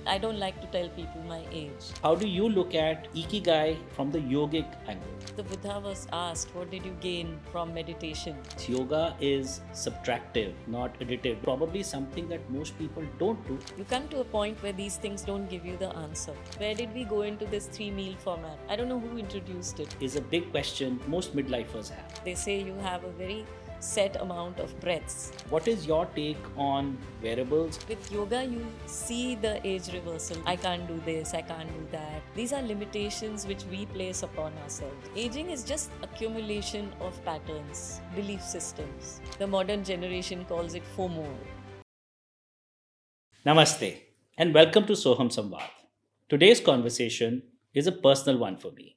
I don't like to tell people my age. How do you look at Ikigai from the yogic angle? The Buddha was asked, what did you gain from meditation? Yoga is subtractive, not additive. Probably something that most people don't do. You come to a point where these things don't give you the answer. Where did we go into this 3-meal format? I don't know who introduced it. Is a big question most midlifers have. They say you have a very set amount of breaths. What is your take on wearables? With yoga, you see the age reversal. I can't do this, I can't do that. These are limitations which we place upon ourselves. Aging is just accumulation of patterns, belief systems. The modern generation calls it FOMO. Namaste and welcome to SOHAM Saṃvāda. Today's conversation is a personal one for me.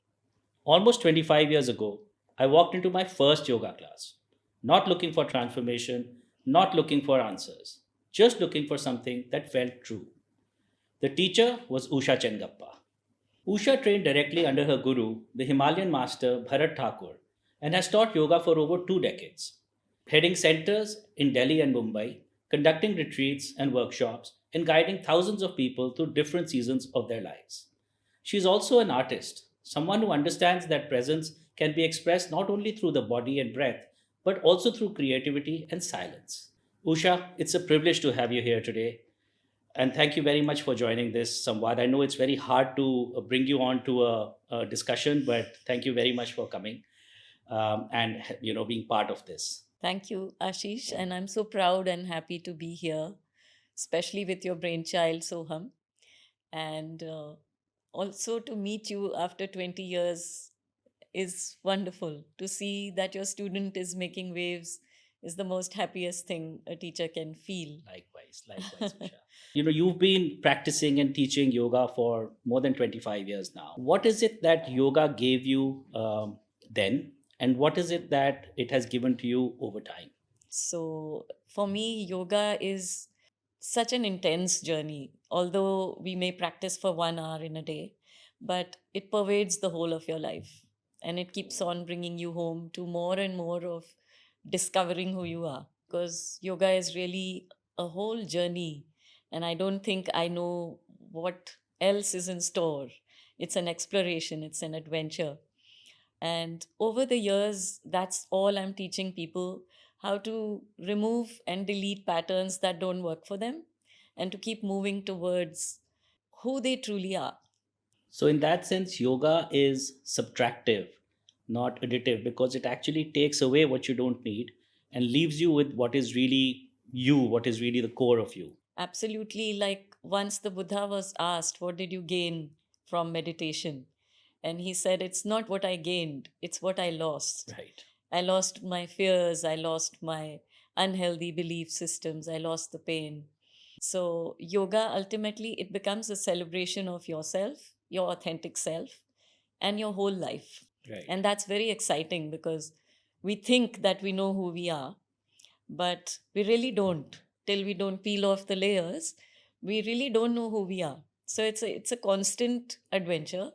Almost 25 years ago, I walked into my first yoga class. Not looking for transformation, not looking for answers, just looking for something that felt true. The teacher was Usha Chengappa. Usha trained directly under her guru, the Himalayan master Bharat Thakur, and has taught yoga for over 2 decades, heading centers in Delhi and Mumbai, conducting retreats and workshops, and guiding thousands of people through different seasons of their lives. She is also an artist, someone who understands that presence can be expressed not only through the body and breath, but also through creativity and silence. Usha, it's a privilege to have you here today. And thank you very much for joining this Samvad. I know it's very hard to bring you on to a discussion, but thank you very much for coming and being part of this. Thank you, Ashish, and I'm so proud and happy to be here, especially with your brainchild, Soham. And also to meet you after 20 years is wonderful. To see that your student is making waves is the most happiest thing a teacher can feel. Likewise, Usha. You've been practicing and teaching yoga for more than 25 years now. What is it that yoga gave you then? And what is it that it has given to you over time? So, for me, yoga is such an intense journey. Although we may practice for 1 hour in a day, but it pervades the whole of your life. And it keeps on bringing you home to more and more of discovering who you are. Because yoga is really a whole journey. And I don't think I know what else is in store. It's an exploration, it's an adventure. And over the years, that's all I'm teaching people, how to remove and delete patterns that don't work for them and to keep moving towards who they truly are. So, in that sense, yoga is subtractive, not additive, because it actually takes away what you don't need and leaves you with what is really you, what is really the core of you. Absolutely. Like once the Buddha was asked, what did you gain from meditation? And he said, it's not what I gained, it's what I lost. Right. I lost my fears, I lost my unhealthy belief systems, I lost the pain. So, yoga ultimately it becomes a celebration of yourself, your authentic self, and your whole life. Right. And that's very exciting because we think that we know who we are, but we really don't. Till we don't peel off the layers, we really don't know who we are. So it's a constant adventure.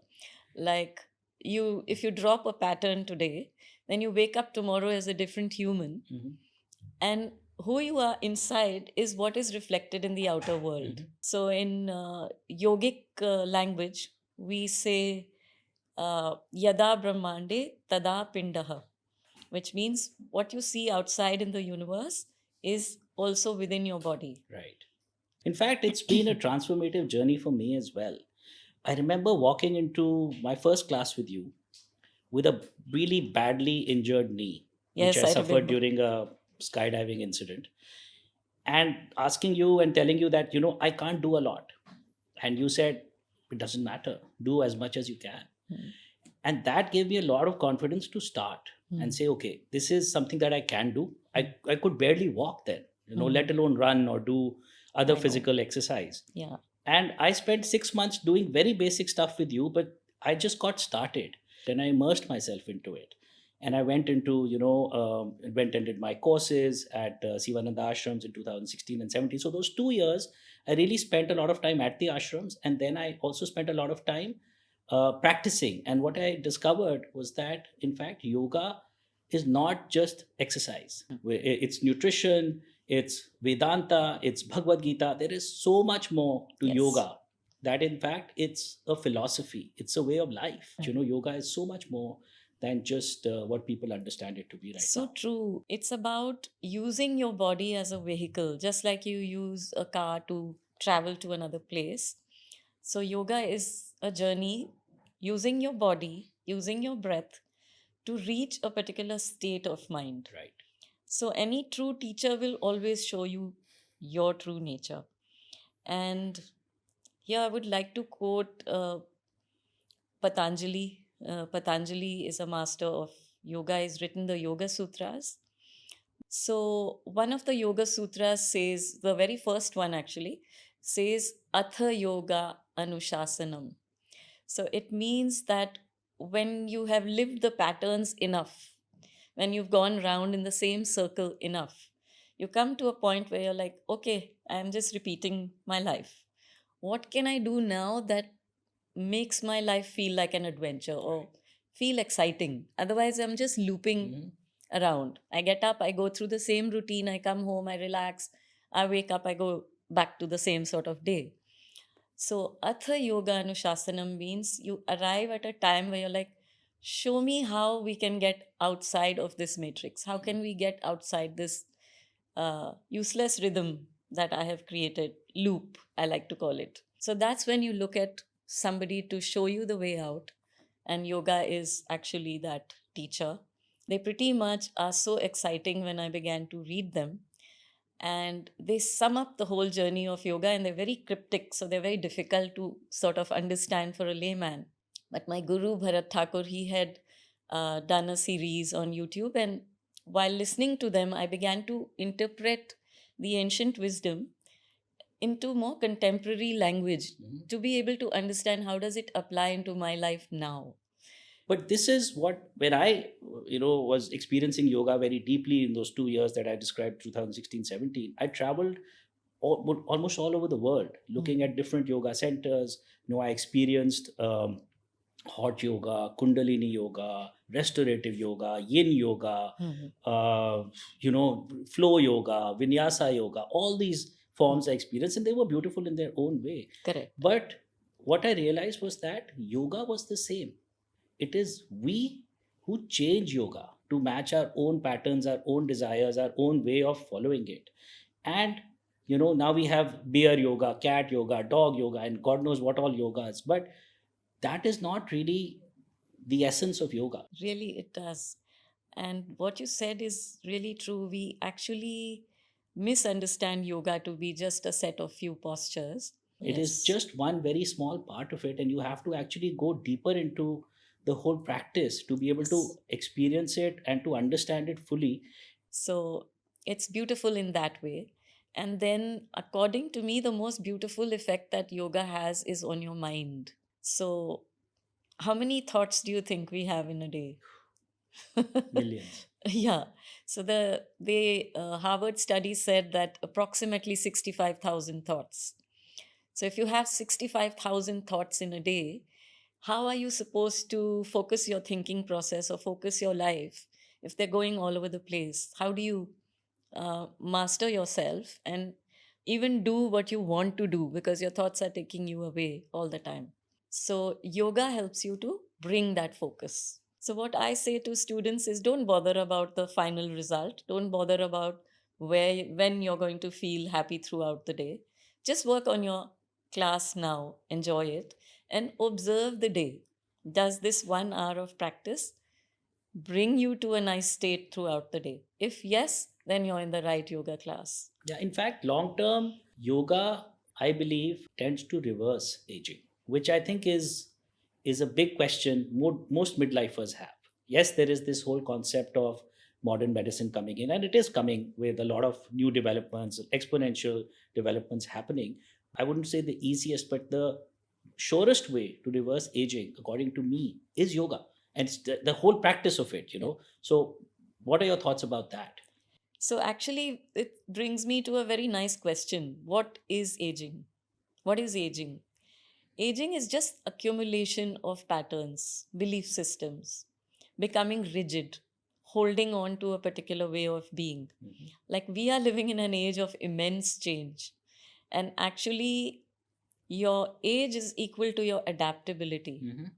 Like if you drop a pattern today, then you wake up tomorrow as a different human, Mhm. and who you are inside is what is reflected in the outer world. Mhm. So in yogic language, we say yada brahmande tada pindaha, which means what you see outside in the universe is also within your body. Right. In fact, it's been a transformative journey for me as well. I remember walking into my first class with you with a really badly injured knee, which Yes, I I suffered remember. during a skydiving incident, and asking you and telling you that, I can't do a lot. And you said, it doesn't matter, do as much as you can. Hmm. And that gave me a lot of confidence to start Hmm. and say, okay, this is something that I can do. I could barely walk then, Hmm. let alone run or do other I know. physical exercise. Yeah. And I spent 6 months doing very basic stuff with you, but I just got started and I immersed myself into it. And I went into, went and did my courses at Sivananda Ashrams in 2016 and 17. So those 2 years, I really spent a lot of time at the ashrams. And then I also spent a lot of time practicing. And what I discovered was that, in fact, yoga is not just exercise. It's nutrition, it's Vedanta, it's Bhagavad Gita. There is so much more to Yes. yoga that in fact it's a philosophy, it's a way of life. Yoga is so much more than just what people understand it to be right So now. true. It's about using your body as a vehicle, just like you use a car to travel to another place. So, yoga is a journey using your body, using your breath to reach a particular state of mind. Right. So, any true teacher will always show you your true nature. And here I would like to quote Patanjali. Patanjali is a master of yoga. He's written the Yoga Sutras. So, one of the Yoga Sutras says, the very first one actually, says, Atha Yoga Anushasanam. So, it means that when you have lived the patterns enough, when you've gone round in the same circle enough, you come to a point where you're like, okay, I'm just repeating my life. What can I do now that makes my life feel like an adventure or feel exciting? Otherwise, I'm just looping Mhm. around. I get up, I go through the same routine, I come home, I relax, I wake up, I go back to the same sort of day. So, Atha Yoga Anushasanam means you arrive at a time where you're like, show me how we can get outside of this matrix. How can we get outside this useless rhythm that I have created, loop, I like to call it. So, that's when you look at somebody to show you the way out. And yoga is actually that teacher. They pretty much are so exciting when I began to read them, and they sum up the whole journey of yoga, and they're very cryptic, so they're very difficult to sort of understand for a layman. But my guru Bharat Thakur, he had done a series on YouTube, and while listening to them, I began to interpret the ancient wisdom into more contemporary language Mhm. to be able to understand how does it apply into my life now. But this is what, when I was experiencing yoga very deeply in those 2 years that I described, 2016-17, I traveled almost all over the world looking Mm. at different yoga centers. I experienced hot yoga, kundalini yoga, restorative yoga, yin yoga, Mhm. uh, flow yoga, vinyasa yoga, all these forms I experienced, and they were beautiful in their own way. Correct. But what I realized was that yoga was the same. It is we who change yoga to match our own patterns, our own desires, our own way of following it. And now we have bear yoga, cat yoga, dog yoga, and god knows what all yogas. But that is not really the essence of yoga. Really, it does. And what you said is really true. We actually misunderstand yoga to be just a set of few postures. It is Yes. just one very small part of it, and you have to actually go deeper into the whole practice to be able to experience it and to understand it fully. So it's beautiful in that way. And then, according to me, the most beautiful effect that yoga has is on your mind. So, how many thoughts do you think we have in a day? Millions. Yeah. So the Harvard study said that approximately 65,000 thoughts. So if you have 65,000 thoughts in a day, how are you supposed to focus your thinking process or focus your life if they're going all over the place? How do you master yourself and even do what you want to do because your thoughts are taking you away all the time? So, yoga helps you to bring that focus. So, what I say to students is don't bother about the final result. Don't bother about when you're going to feel happy throughout the day. Just work on your class now, enjoy it, and observe the day. Does this 1 hour of practice bring you to a nice state throughout the day? If yes, then you're in the right yoga class. Yeah, in fact, long term yoga, I believe, tends to reverse aging, which I think is a big question most midlifers have. Yes, there is this whole concept of modern medicine coming in, and it is coming with a lot of new developments, exponential developments happening. I wouldn't say the easiest, but the surest way to reverse aging, according to me, is yoga, and it's the whole practice of it. Yeah. So, what are your thoughts about that? So, actually, it brings me to a very nice question. What is aging? What is aging? Aging is just accumulation of patterns, belief systems, becoming rigid, holding on to a particular way of being. Mhm. Like we are living in an age of immense change. And actually, your age is equal to your adaptability. Mhm.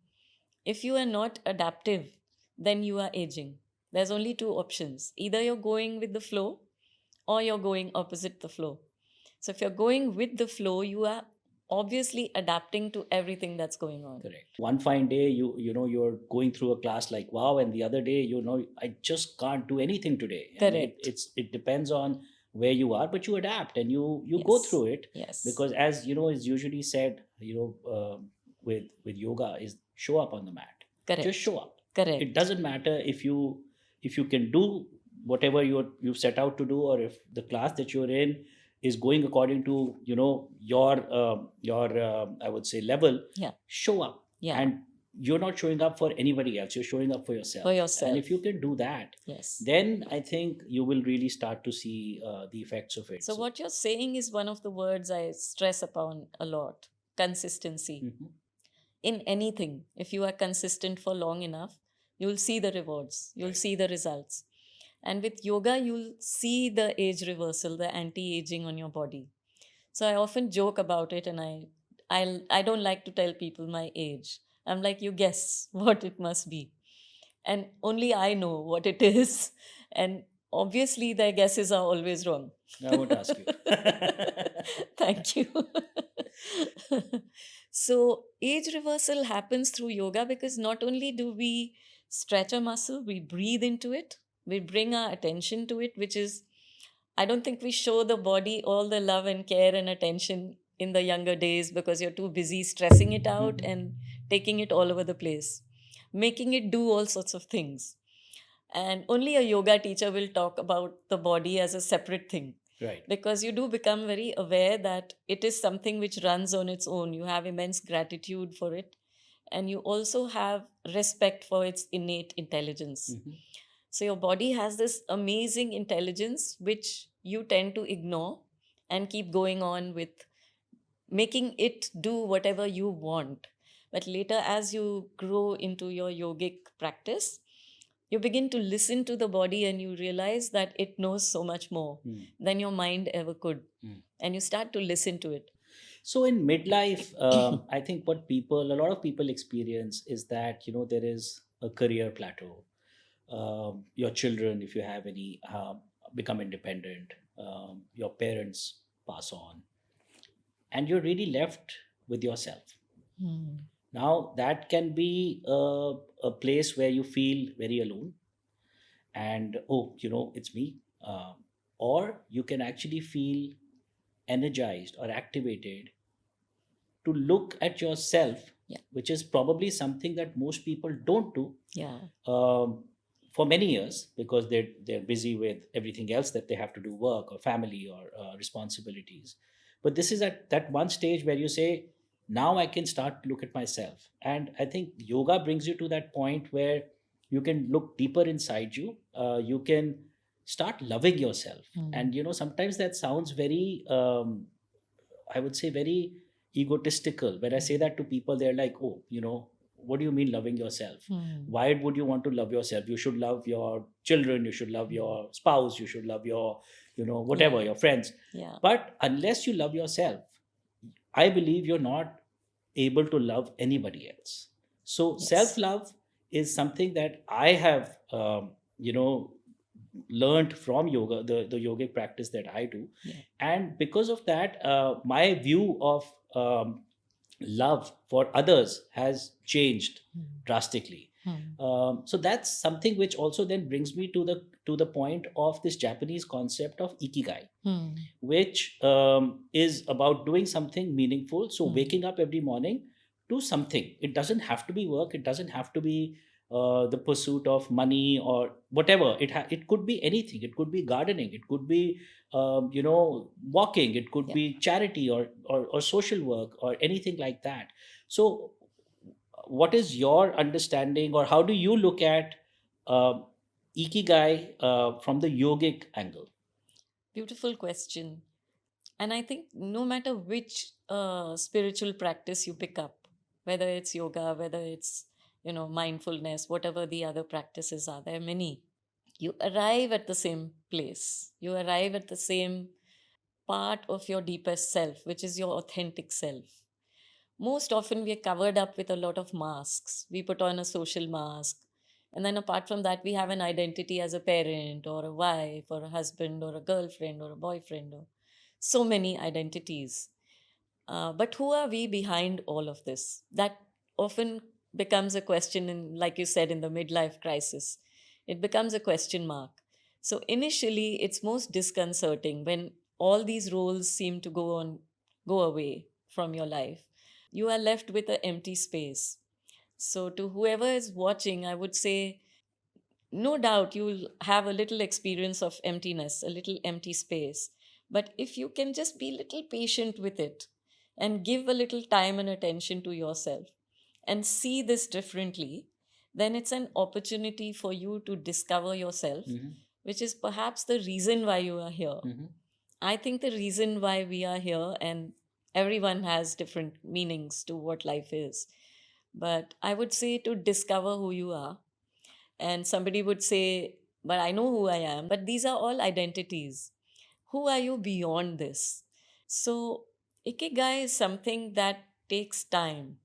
If you are not adaptive, then you are aging. There's only two options. Either you're going with the flow or you're going opposite the flow. So if you're going with the flow, you are obviously adapting to everything that's going on. Correct. One fine day, you're going through a class like wow, and the other day, I just can't do anything today. And Correct. it depends on where you are, but you adapt and you go Yes. through it. Yes. Because as you know, is usually said, with yoga is show up on the mat. Correct. Just show up. Correct. It doesn't matter if you can do whatever you've set out to do, or if the class that you're in is going according to your I would say level. Yeah. Show up. Yeah. And you're not showing up for anybody else, you're showing up for yourself. For yourself. And if you can do that, Yes. then I think you will really start to see the effects of it. So what you're saying is one of the words I stress upon a lot: consistency. Mhm. In anything, if you are consistent for long enough, you'll see the rewards, you'll Right. see the results. And with yoga, you'll see the age reversal, the anti-aging on your body. So I often joke about it, and I don't like to tell people my age. I'm like, you guess what it must be. And only I know what it is. And obviously their guesses are always wrong. I won't ask you. Thank you. So age reversal happens through yoga because not only do we stretch a muscle, we breathe into it, we bring our attention to it, which is, I don't think we show the body all the love and care and attention in the younger days because you're too busy stressing it out and taking it all over the place, making it do all sorts of things. And only a yoga teacher will talk about the body as a separate thing. Right. Because you do become very aware that it is something which runs on its own. You have immense gratitude for it. And you also have respect for its innate intelligence. Mhm. So your body has this amazing intelligence which you tend to ignore and keep going on with making it do whatever you want. But later, as you grow into your yogic practice, you begin to listen to the body and you realize that it knows so much more than your mind ever could. And you start to listen to it. So in midlife, I think what a lot of people experience is that there is a career plateau. Your children, if you have any, become independent. Your parents pass on, and you're really left with yourself. Now that can be a place where you feel very alone, and it's me. Or you can actually feel energized or activated to look at yourself, Yeah. which is probably something that most people don't do Yeah. for many years because they're busy with everything else that they have to do, work or family or responsibilities. But this is at that one stage where you say, now I can start to look at myself. And I think yoga brings you to that point where you can look deeper inside you. You can start loving yourself. And sometimes that sounds very I would say very egotistical. When I say that to people, they're like, oh, what do you mean loving yourself? Why would you want to love yourself? You should love your children, you should love your spouse, you should love your, whatever, your friends. Yeah. But unless you love yourself, I believe you're not able to love anybody else. So Yes. self-love is something that I have, learned from yoga, the yogic practice that I do. Yeah. And because of that, my view of love for others has changed drastically. So that's something which also then brings me to the point of this Japanese concept of ikigai, which is about doing something meaningful. So waking up every morning to something. It doesn't have to be work. It doesn't have to be the pursuit of money or whatever. It could be anything. It could be gardening. It could be walking. It could Yeah. be charity or social work or anything like that. So what is your understanding, or how do you look at ikigai from the yogic angle? Beautiful question. And I think no matter which spiritual practice you pick up, whether it's yoga, whether it's, mindfulness, whatever the other practices are, there are many. You arrive at the same place. You arrive at the same part of your deepest self, which is your authentic self. most often we are covered up with a lot of masks. We put on a social mask. And then apart from that, we have an identity as a parent or a wife or a husband or a girlfriend or a boyfriend or so many identities. But who are we behind all of this? That often becomes a question, in, like you said, in the midlife crisis. It becomes a question mark. So initially, it's most disconcerting when all these roles seem to go away from your life. You are left with an empty space. So to whoever is watching, I would say, no doubt you'll have a little experience of emptiness, a little empty space. But if you can just be a little patient with it and give a little time and attention to yourself and see this differently, then it's an opportunity for you to discover yourself, which is perhaps the reason why you are here. I think the reason why we are here, and everyone has different meanings to what life is, but I would say to discover who you are. And somebody would say, but I know who I am. But these are all identities. Who are you beyond this? So, Ikigai is something that takes time.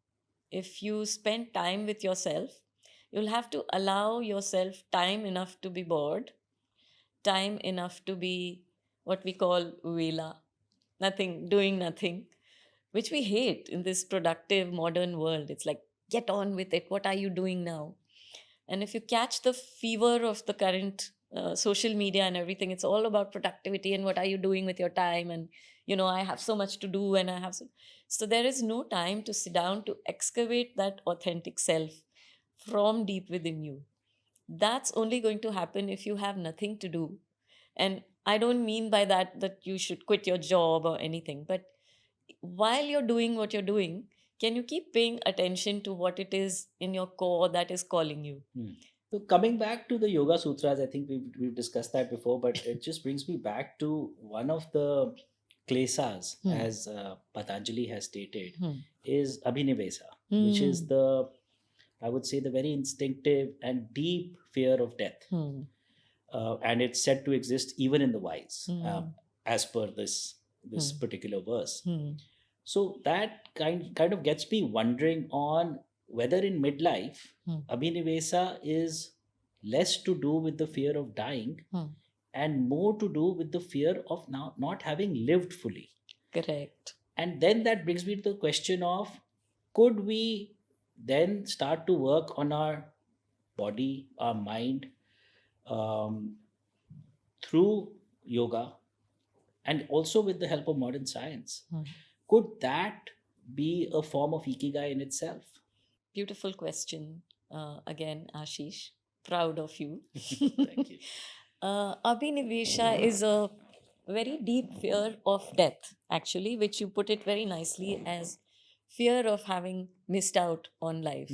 If you spend time with yourself, you'll have to allow yourself time enough to be bored, time enough to be what we call vela, nothing, doing nothing, which we hate in this productive modern world. It's like, get on with it. What are you doing now? And if you catch the fever of the current social media and everything, it's all about productivity and what are you doing with your time. And, I have so much to do and I have so. So there is no time to sit down to excavate that authentic self from deep within you. That's only going to happen if you have nothing to do. And I don't mean by that you should quit your job or anything, but while you're doing what you're doing, can you keep paying attention to what it is in your core that is calling you? So coming back to the Yoga Sutras, I think we've discussed that before, but it just brings me back to one of the klesas, as Patanjali has stated, is Abhinivesa, which is I would say, the very instinctive and deep fear of death. And it's said to exist even in the wise, as per this particular verse. So that kind of gets me wondering on whether in midlife, Abhinivesa is less to do with the fear of dying and more to do with the fear of now not having lived fully. Correct. And then that brings me to the question of, could we then start to work on our body, our mind, um, through yoga and also with the help of modern science? Could that be a form of ikigai in itself? Beautiful question. Again, Ashish, proud of you. Thank you. Abhinivesha is a very deep fear of death, actually, which you put it very nicely as fear of having missed out on life.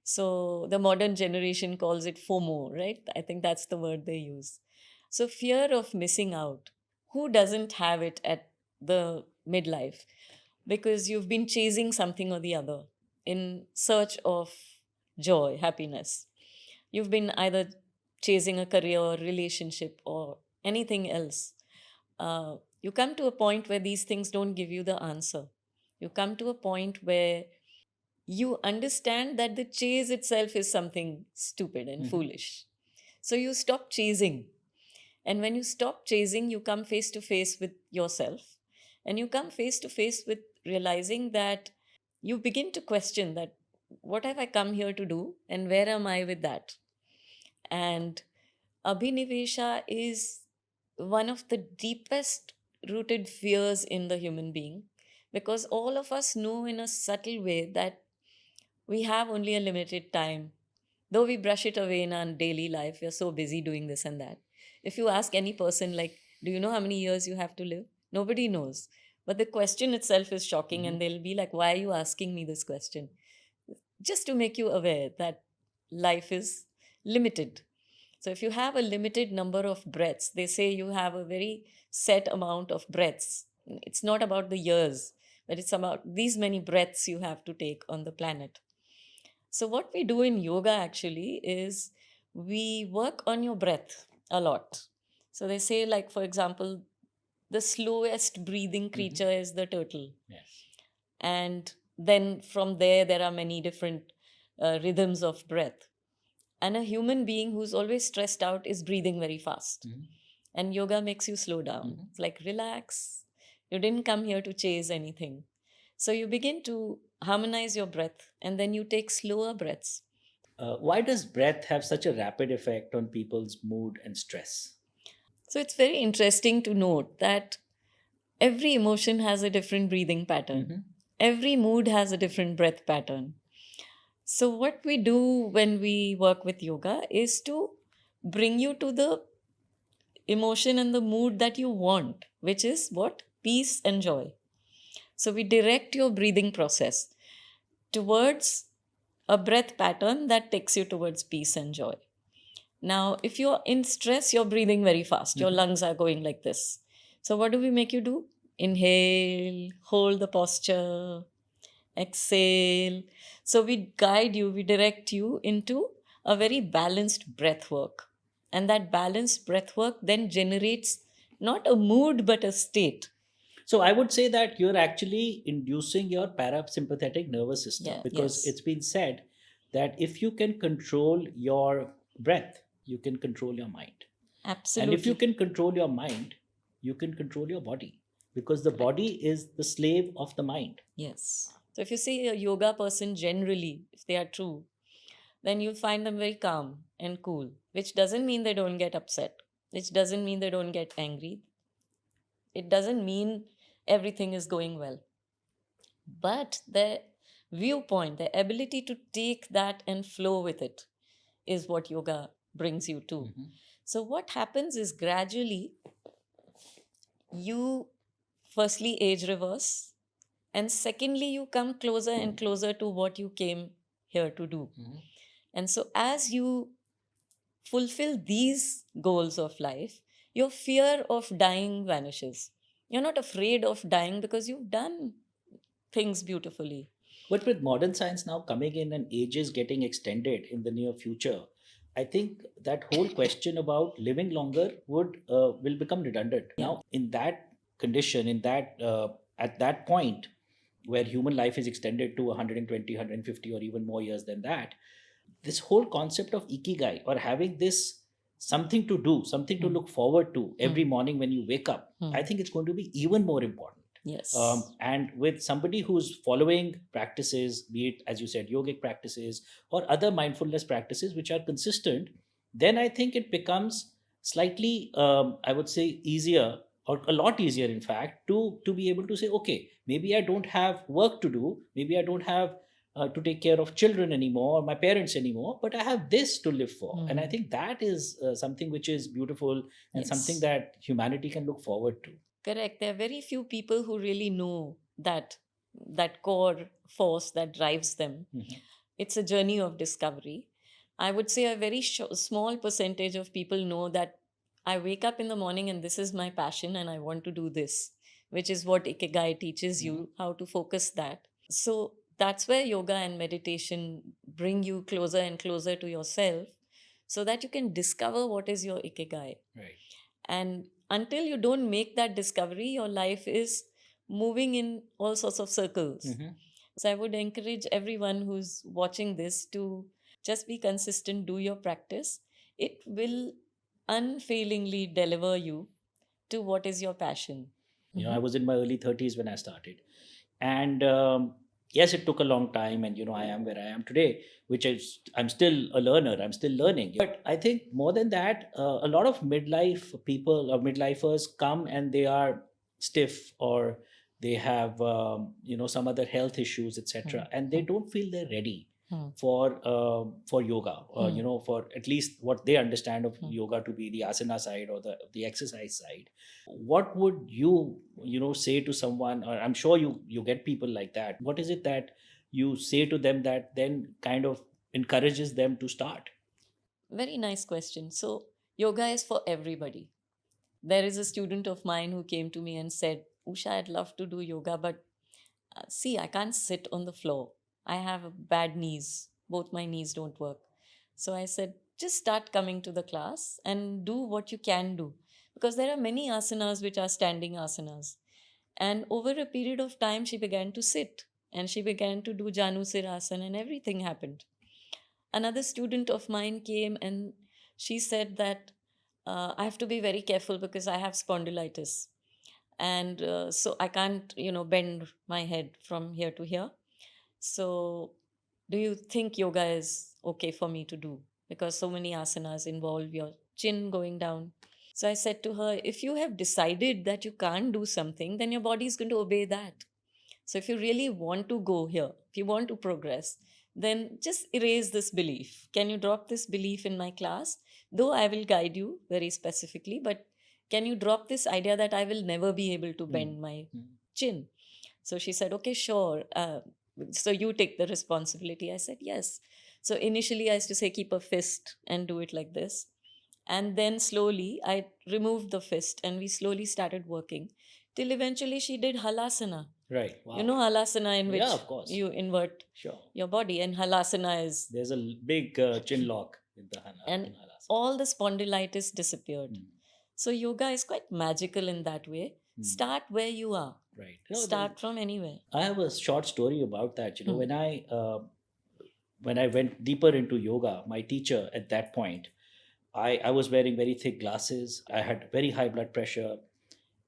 So the modern generation calls it FOMO, right? I think that's the word they use. So fear of missing out. Who doesn't have it at the midlife? Because you've been chasing something or the other in search of joy, happiness. You've been either chasing a career, relationship, or anything else. You come to a point where these things don't give you the answer. You come to a point where you understand that the chase itself is something stupid and foolish. So you stop chasing. And when you stop chasing, you come face to face with yourself. And you come face to face with realizing that you begin to question that what have I come here to do and where am I with that? And Abhinivesha is one of the deepest rooted fears in the human being, because all of us know in a subtle way that we have only a limited time. Though we brush it away in our daily life, we're so busy doing this and that. If you ask any person, like, do you know how many years you have to live? Nobody knows. But the question itself is shocking, and they'll be like, why are you asking me this question? Just to make you aware that life is limited. So if you have a limited number of breaths, they say you have a very set amount of breaths. It's not about the years, but it's about these many breaths you have to take on the planet. So what we do in yoga actually is we work on your breath a lot. So they say, like, for example, the slowest breathing creature is the turtle. Yes. And then from there are many different rhythms of breath. And a human being who's always stressed out is breathing very fast. And yoga makes you slow down. It's like, relax. You didn't come here to chase anything. So you begin to harmonize your breath and then you take slower breaths. Why does breath have such a rapid effect on people's mood and stress? So it's very interesting to note that every emotion has a different breathing pattern. Every mood has a different breath pattern. So, what we do when we work with yoga is to bring you to the emotion and the mood that you want, which is what? Peace and joy. So, we direct your breathing process towards a breath pattern that takes you towards peace and joy. Now, if you're in stress, you're breathing very fast. Your lungs are going like this. So, what do we make you do? Inhale, hold the posture, exhale. So, we guide you, we direct you into a very balanced breath work. And that balanced breath work then generates not a mood but a state. So I would say that you're actually inducing your parasympathetic nervous system, Yeah, because yes. it's been said that if you can control your breath, you can control your mind. And if you Absolutely. can control your mind, you can control your body, because the body is the slave of the mind. Yes. So if you see a yoga person generally, if they are true, then you'll find them very calm and cool, which doesn't mean they don't get upset, which doesn't mean they don't get angry. It doesn't mean everything is going well. But their viewpoint, their ability to take that and flow with it is what yoga brings you to. So, what happens is gradually you firstly age reverse, and secondly, you come closer and closer to what you came here to do. And so, as you fulfill these goals of life, your fear of dying vanishes. You're not afraid of dying because you've done things beautifully. But with modern science now coming in and ages getting extended in the near future, I think that whole question about living longer would will become redundant. Yeah. Now, in that condition, in that at that point where human life is extended to 120, 150, or even more years than that, this whole concept of ikigai, or having this something to do, something to look forward to every morning when you wake up, I think it's going to be even more important. Yes. And with somebody who's following practices, be it, as you said, yogic practices or other mindfulness practices which are consistent, then I think it becomes slightly, I would say, easier, or a lot easier, in fact, to be able to say, okay, maybe I don't have work to do, maybe I don't have to take care of children anymore or my parents anymore, but I have this to live for. And I think that is something which is beautiful and something Yes. that humanity can look forward to. Correct. There are very few people who really know that core force that drives them. It's a journey of discovery. I would say a very small percentage of people know that I wake up in the morning and this is my passion and I want to do this, which is what Ikigai teaches you how to focus that. So that's where yoga and meditation bring you closer and closer to yourself so that you can discover what is your Ikigai. Right. And until you don't make that discovery, your life is moving in all sorts of circles. So I would encourage everyone who's watching this to just be consistent, do your practice. It will unfailingly deliver you to what is your passion. I was in my early 30s when I started. And yes, it took a long time. And, I am where I am today, which is, I'm still a learner. I'm still learning. But I think more than that, a lot of midlife people or midlifers come and they are stiff, or they have, some other health issues, etc. And they don't feel they're ready for yoga, or for at least what they understand of yoga to be the asana side or the exercise side. What would you say to someone, or I'm sure you get people like that, what is it that you say to them that then kind of encourages them to start? Very nice question. So, yoga is for everybody. There is a student of mine who came to me and said, Usha, I'd love to do yoga, but see, I can't sit on the floor. I have bad knees. Both my knees don't work. So I said, just start coming to the class and do what you can do. Because there are many asanas which are standing asanas. And over a period of time, she began to sit. And she began to do Janu Sirasana and everything happened. Another student of mine came and she said that I have to be very careful because I have spondylitis. And so I can't, bend my head from here to here. So do you think yoga is okay for me to do? Because so many asanas involve your chin going down. So I said to her, if you have decided that you can't do something, then your body is going to obey that. So if you really want to go here, if you want to progress, then just erase this belief. Can you drop this belief in my class? Though I will guide you very specifically, but can you drop this idea that I will never be able to bend my chin? So she said, okay, sure. So you take the responsibility. I said, yes. So initially I used to say, keep a fist and do it like this. And then slowly I removed the fist and we slowly started working till eventually she did halasana. Right. Wow. You know halasana, in which Yeah, of course. you invert Sure. your body, and halasana is, There's a big chin lock in the and in halasana. all the spondylitis disappeared. So yoga is quite magical in that way. Start where you are. Right. Start from anywhere. I have a short story about that. When I went deeper into yoga, my teacher at that point, I was wearing very thick glasses. I had very high blood pressure.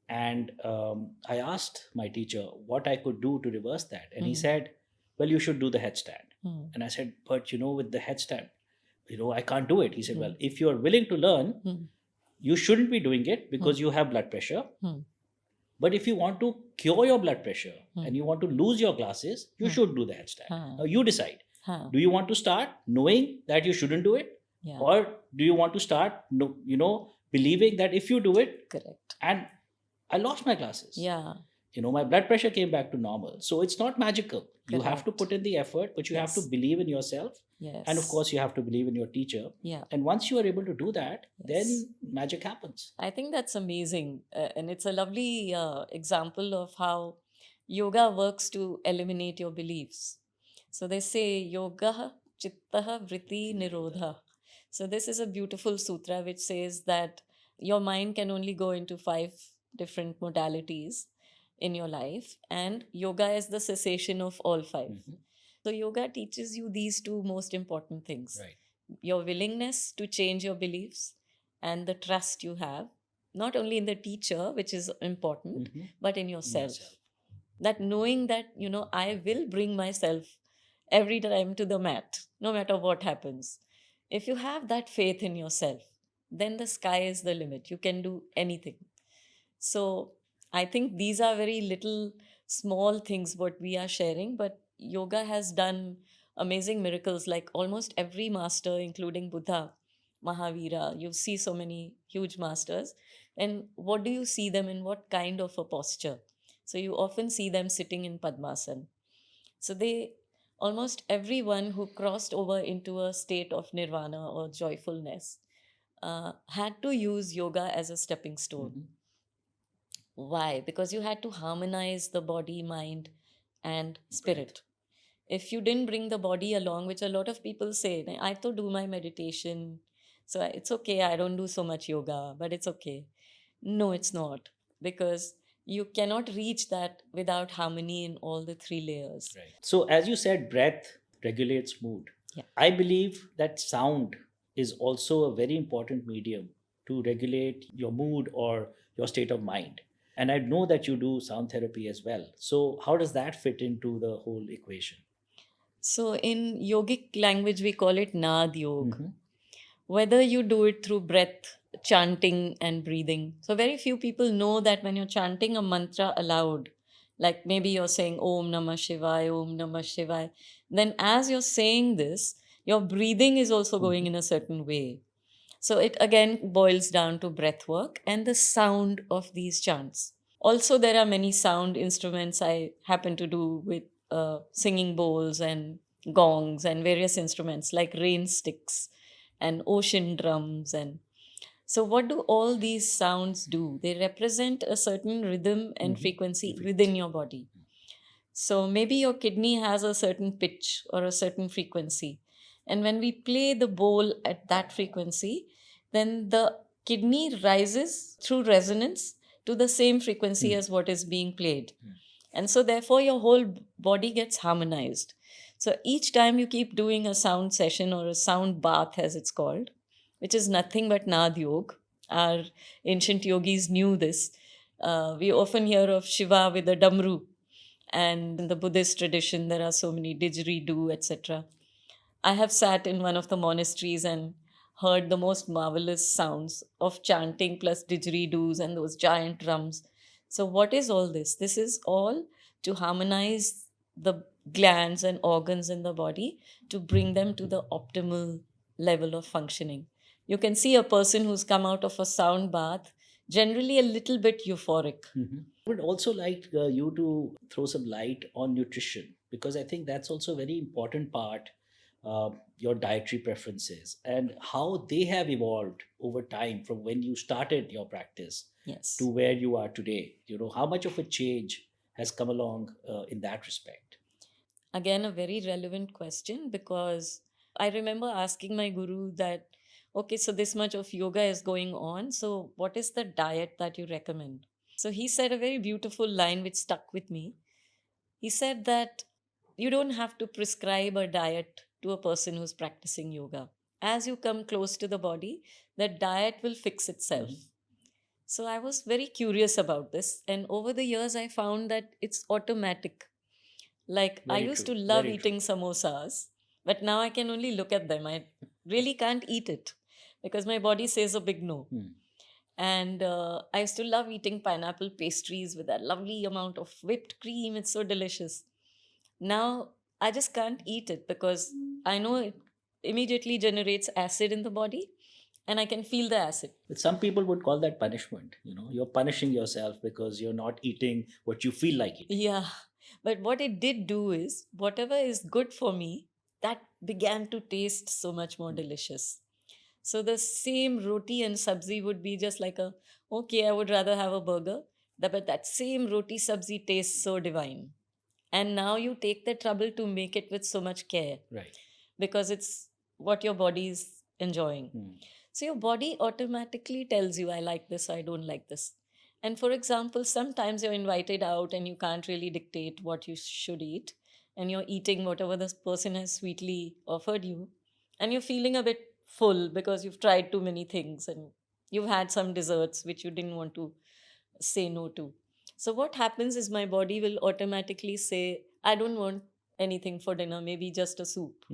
And I asked my teacher what I could do to reverse that. And he said, well, you should do the headstand. And I said, but with the headstand, I can't do it. He said, well, if you're willing to learn, you shouldn't be doing it because you have blood pressure. But if you want to cure your blood pressure and you want to lose your glasses, you should do the headstand. Now you decide. Do you want to start knowing that you shouldn't do it? Yeah. Or do you want to start, believing that if you do it, Correct. and I lost my glasses. Yeah. My blood pressure came back to normal. So it's not magical. You have to Correct. put in the effort, but you have to believe in yourself. Yes. And of course, you have to believe in your teacher. Yeah. And once you are able to do that, Yes. then magic happens. I think that's amazing. And it's a lovely example of how yoga works to eliminate your beliefs. So they say yoga chittaha vritti nirodha. So this is a beautiful sutra which says that your mind can only go into 5 different modalities in your life, and yoga is the cessation of all 5. So yoga teaches you these 2 most important things. Right. Your willingness to change your beliefs and the trust you have, not only in the teacher, which is important, but in yourself. That knowing that, I will bring myself every time to the mat, no matter what happens. If you have that faith in yourself, then the sky is the limit. You can do anything. So I think these are very little small things what we are sharing, but yoga has done amazing miracles. Like almost every master, including Buddha, Mahavira, you see so many huge masters. And what do you see them in? What kind of a posture? So you often see them sitting in Padmasana. So almost everyone who crossed over into a state of nirvana or joyfulness had to use yoga as a stepping stone. Why? Because you had to harmonize the body, mind, and spirit. If you didn't bring the body along, which a lot of people say, I have to do my meditation, so it's okay, I don't do so much yoga, but it's okay. No, it's not. Because you cannot reach that without harmony in all the 3 layers. Right. So as you said, breath regulates mood. Yeah. I believe that sound is also a very important medium to regulate your mood or your state of mind. And I know that you do sound therapy as well. So how does that fit into the whole equation? So in yogic language, we call it Nad Yoga. Whether you do it through breath, chanting and breathing. So very few people know that when you're chanting a mantra aloud, like maybe you're saying Om Namah Shivaya, Om Namah Shivaya, then as you're saying this, your breathing is also going in a certain way. So it again boils down to breath work and the sound of these chants. Also, there are many sound instruments I happen to do with singing bowls and gongs and various instruments like rain sticks and ocean drums. And so what do all these sounds do? They represent a certain rhythm and frequency within your body. So maybe your kidney has a certain pitch or a certain frequency. And when we play the bowl at that frequency, then the kidney rises through resonance to the same frequency as what is being played. And so, therefore, your whole body gets harmonized. So, each time you keep doing a sound session or a sound bath, as it's called, which is nothing but Nad Yoga, our ancient yogis knew this. We often hear of Shiva with a damru, and in the Buddhist tradition, there are so many didgeridoo, etc. I have sat in one of the monasteries and heard the most marvelous sounds of chanting plus didgeridoos and those giant drums. So, what is all this? This is all to harmonize the glands and organs in the body to bring them to the optimal level of functioning. You can see a person who's come out of a sound bath generally a little bit euphoric. I would also like you to throw some light on nutrition, because I think that's also a very important part, your dietary preferences and how they have evolved over time from when you started your practice Yes. to where you are today. How much of a change has come along in that respect? Again, a very relevant question, because I remember asking my guru that, okay, so this much of yoga is going on. So, what is the diet that you recommend? So, he said a very beautiful line which stuck with me. He said that you don't have to prescribe a diet to a person who's practicing yoga. As you come close to the body, the diet will fix itself. So, I was very curious about this. And over the years, I found that it's automatic. Like, I Very used true. to love Very true. eating samosas, but now I can only look at them. I really can't eat it because my body says a big no. And I used to love eating pineapple pastries with that lovely amount of whipped cream. It's so delicious. Now I just can't eat it because I know it immediately generates acid in the body and I can feel the acid. But some people would call that punishment. You're punishing yourself because you're not eating what you feel like eating. Yeah. But what it did do is, whatever is good for me, that began to taste so much more delicious. So the same roti and sabzi would be just like a, okay, I would rather have a burger. But that same roti sabzi tastes so divine. And now you take the trouble to make it with so much care Right. because it's what your body is enjoying. So your body automatically tells you, I like this, I don't like this. And for example, sometimes you're invited out and you can't really dictate what you should eat, and you're eating whatever this person has sweetly offered you, and you're feeling a bit full because you've tried too many things and you've had some desserts which you didn't want to say no to. So, what happens is my body will automatically say, I don't want anything for dinner, maybe just a soup.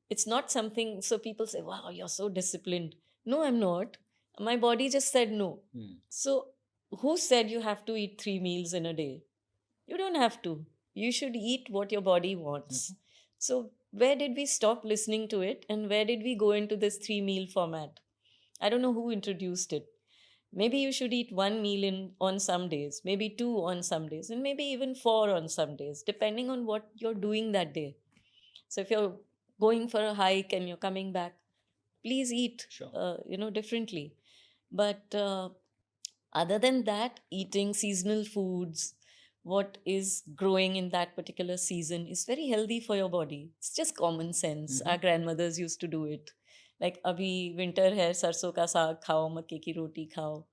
It's not something, so people say, wow, you're so disciplined. No, I'm not. My body just said no. So, who said you have to eat 3 meals in a day? You don't have to. You should eat what your body wants. So, where did we stop listening to it and where did we go into this 3 meal format? I don't know who introduced it. Maybe you should eat 1 meal in on some days, maybe two on some days, and maybe even four on some days, depending on what you're doing that day. So if you're going for a hike and you're coming back, please eat, Sure. differently. But other than that, eating seasonal foods, what is growing in that particular season is very healthy for your body. It's just common sense. Our grandmothers used to do it. Like, abhi winter hai, sarson ka saag khao, makke ki roti khao.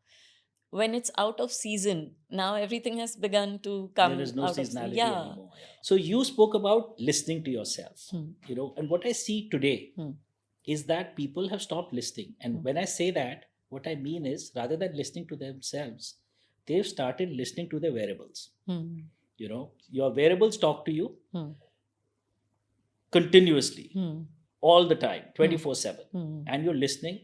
When it's out of season, now everything has begun to come There is no out of season. seasonality Yeah. anymore. Yeah. So you spoke about listening to yourself, and what I see today is that people have stopped listening. And when I say that, what I mean is, rather than listening to themselves, they've started listening to their wearables. Your wearables talk to you continuously, all the time, 24/7, and you're listening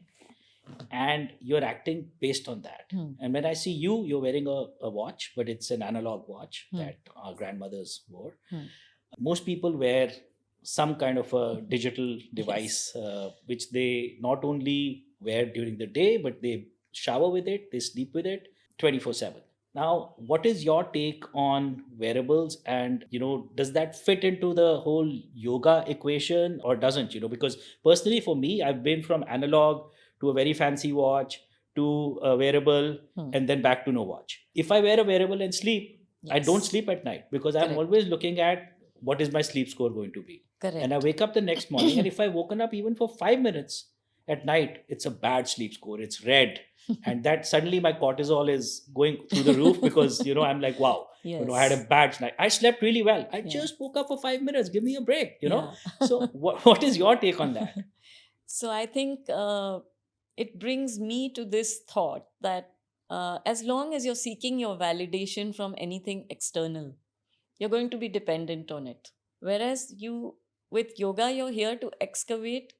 and you're acting based on that. And when I see you, you're wearing a watch, but it's an analog watch that our grandmothers wore. Most people wear some kind of a digital device, which they not only wear during the day, but they shower with it, they sleep with it 24/7. Now, what is your take on wearables, and does that fit into the whole yoga equation or doesn't? Because personally for me, I've been from analog to a very fancy watch to a wearable and then back to no watch. If I wear a wearable and sleep, I don't sleep at night because I'm Correct. always looking at what is my sleep score going to be. Correct. And I wake up the next morning, and if I've woken up even for 5 minutes At night, it's a bad sleep score. It's red. And that suddenly my cortisol is going through the roof because, I'm like, wow, I had a Yes. bad night. I slept really well. I Yeah. just woke up for 5 minutes. Give me a break. Yeah. So, what is your take on that? So I think it brings me to this thought that as long as you're seeking your validation from anything external, you're going to be dependent on it. Whereas with yoga, you're here to excavate,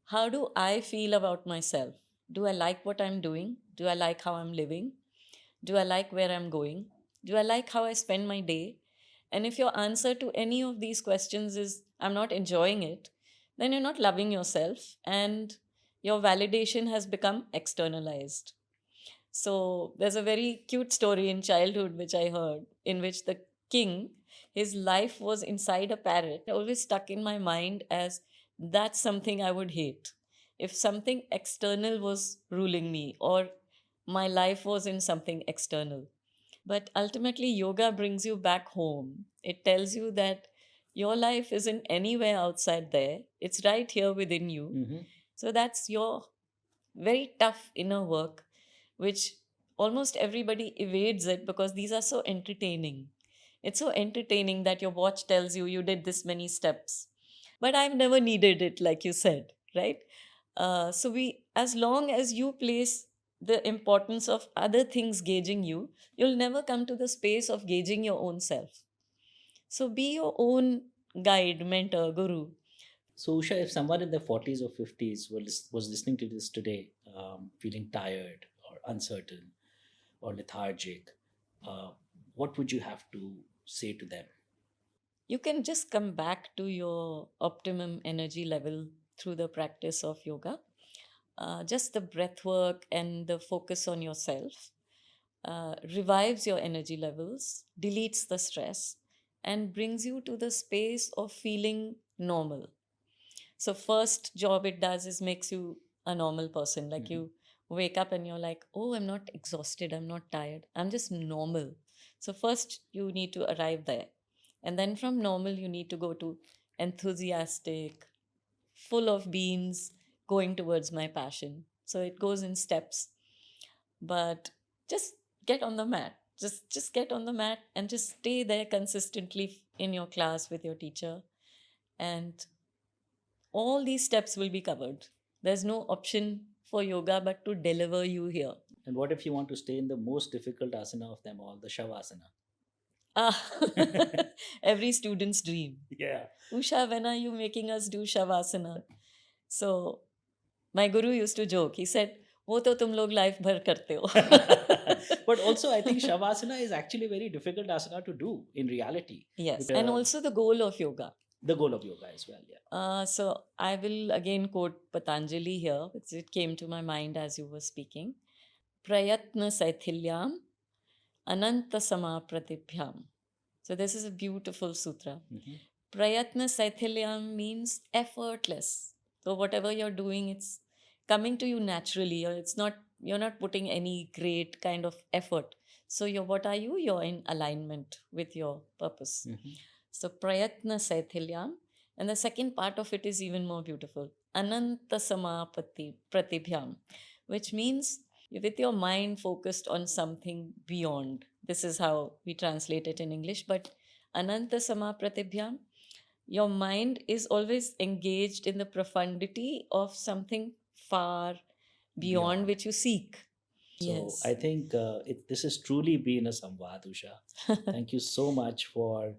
how do I feel about myself? Do I like what I'm doing? Do I like how I'm living? Do I like where I'm going? Do I like how I spend my day? And if your answer to any of these questions is, I'm not enjoying it, then you're not loving yourself and your validation has become externalized. So there's a very cute story in childhood which I heard, in which the king, his life was inside a parrot. It always stuck in my mind as, that's something I would hate. If something external was ruling me, or my life was in something external. But ultimately, yoga brings you back home. It tells you that your life isn't anywhere outside there, it's right here within you. Mhm. So that's your very tough inner work, which almost everybody evades it because these are so entertaining. It's so entertaining that your watch tells you you did this many steps. But I've never needed it, like you said, right? As long as you place the importance of other things gauging you, you'll never come to the space of gauging your own self. So be your own guide, mentor, guru. So, Usha, if someone in their 40s or 50s was listening to this today, feeling tired or uncertain or lethargic, uh, what would you have to say to them? You can just come back to your optimum energy level through the practice of yoga. Just the breath work and the focus on yourself revives your energy levels, deletes the stress, and brings you to the space of feeling normal. So, first job it does is makes you a normal person. Like Mhm. you wake up and you're like, oh, I'm not exhausted, I'm not tired, I'm just normal. So, first you need to arrive there. And then from normal, you need to go to enthusiastic, full of beans, going towards my passion. So, it goes in steps. But just get on the mat. Just get on the mat and just stay there consistently in your class with your teacher, and all these steps will be covered. There's no option for yoga but to deliver you here. And what if you want to stay in the most difficult asana of them all, the Shavasana? Ah, every student's dream. Yeah. Usha, when are you making us do Shavasana? So my guru used to joke. He said, "वो तो तुम लोग life भर करते हो." But also, I think Shavasana is actually a very difficult asana to do in reality. Yes, and Because also the goal of yoga. the goal of yoga as well. Yeah. So I will again quote Patanjali here because it came to my mind as you were speaking. Prayatna saithilyam ananta sama pratibhyam. So this is a beautiful sutra. Mhm. Prayatna saithilyam means effortless. So whatever you're doing, it's coming to you naturally. Or it's not, you're not putting any great kind of effort. So what are you? You're in alignment with your purpose. Mhm. So prayatna saithilyam. And the second part of it is even more beautiful. Ananta samapati pratibhyam, which means with your mind focused on something beyond. This is how we translate it in English. But Ananta Samapratibhyam, your mind is always engaged in the profundity of something far beyond Beyond. which you seek. So I Yes. think this has truly been a samvad, Usha. Thank you so much for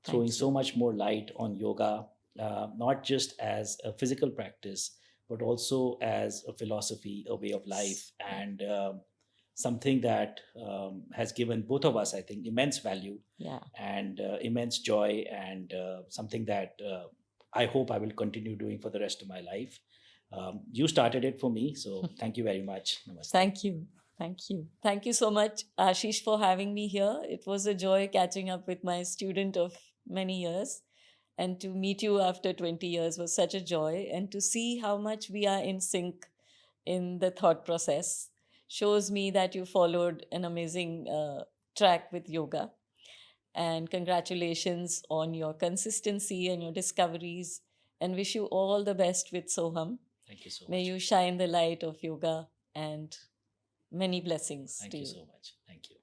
throwing Thank so you. much more light on yoga, not just as a physical practice, but also as a philosophy, a way of life, Yeah. and something that has given both of us, I think, immense value Yeah. and immense joy, and something that I hope I will continue doing for the rest of my life. You started it for me, so thank you very much. Namaste. Thank you. Thank you. Thank you so much, Ashish, for having me here. It was a joy catching up with my student of many years. And to meet you after 20 years was such a joy. And to see how much we are in sync in the thought process shows me that you followed an amazing track with yoga. And congratulations on your consistency and your discoveries. And wish you all the best with Soham. Thank you so May much. you shine the light of yoga, and many blessings Thank to you you. so much. Thank you.